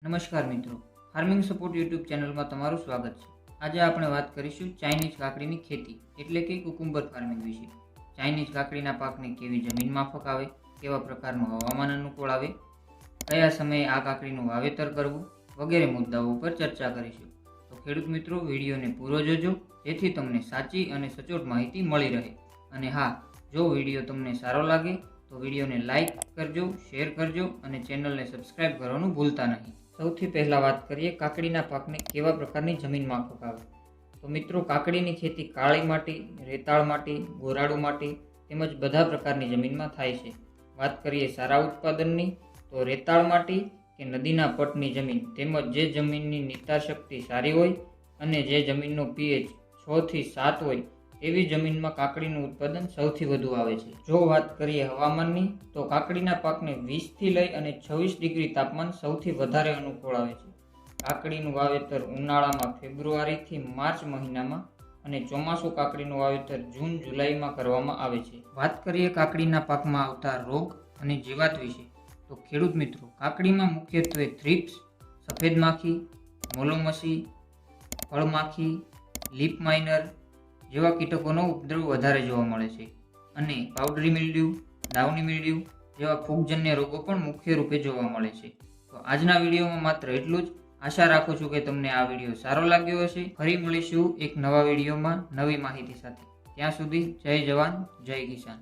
નમસ્કાર મિત્રો, farming support YouTube ચેનલમાં તમારું સ્વાગત છે। આજે આપણે વાત કરીશું ચાઇનીઝ કાકડીની ખેતી એટલે કે કુકુંબર ફાર્મિંગ વિશે। ચાઇનીઝ કાકડીના પાકને કેવી જમીન માફક આવે, કેવા પ્રકારનું હવામાન અનુકૂળ આવે, કયા સમયે આ કાકડીનું વાવેતર કરવું વગેરે મુદ્દાઓ ઉપર ચર્ચા કરીશું। તો ખેડૂત મિત્રો, વિડીયોને પૂરો જોજો જેથી તમને સાચી અને સચોટ માહિતી મળી રહે। અને હા, જો વિડીયો તમને સારો લાગે તો વિડીયોને લાઇક કરજો, શેર કરજો અને ચેનલને સબસ્ક્રાઇબ કરવાનું ભૂલતા નહીં। સૌથી પહેલાં વાત કરીએ કાકડીના પાકને કેવા પ્રકારની જમીન માફક આવે। તો મિત્રો, કાકડીની ખેતી કાળી માટી, રેતાળ માટી, ગોરાડુ માટી તેમજ બધા પ્રકારની જમીનમાં થાય છે। વાત કરીએ સારા ઉત્પાદનની તો રેતાળ માટી કે નદીના પટની જમીન તેમજ જે જમીનની નિતાર શક્તિ સારી હોય અને જે જમીનનો pH 6 થી 7 હોય એવી જમીનમાં કાકડીનું ઉત્પાદન સૌથી વધુ આવે છે। જો વાત કરીએ હવામાનની તો કાકડીના પાકને 20 થી લઈ અને 26 ડિગ્રી તાપમાન સૌથી વધારે અનુકૂળ આવે છે। કાકડીનું વાવેતર ઉનાળામાં ફેબ્રુઆરીથી માર્ચ મહિનામાં અને ચોમાસું કાકડીનું વાવેતર જૂન જુલાઈમાં કરવામાં આવે છે। વાત કરીએ કાકડીના પાકમાં આવતા રોગ અને જીવાત વિશે તો ખેડૂત મિત્રો, કાકડીમાં મુખ્યત્વે થ્રિપ્સ, સફેદ માખી, મોલોમસી, ફળમાખી, લીપ માઇનર જેવા કીટકોનો ઉપદ્રવ વધારે જોવા મળે છે અને પાવડરી મિલ્ડ્યુ, ડાઉની મિલ્ડ્યુ જેવા ફૂગજન્ય રોગો પણ મુખ્ય રૂપે જોવા મળે છે। તો આજના વિડીયોમાં માત્ર એટલું જ। આશા રાખું છું કે તમને આ વિડીયો સારો લાગ્યો હશે। ફરી મળીશું એક નવા વિડીયોમાં નવી માહિતી સાથે। ત્યાં સુધી જય જવાન, જય કિસાન।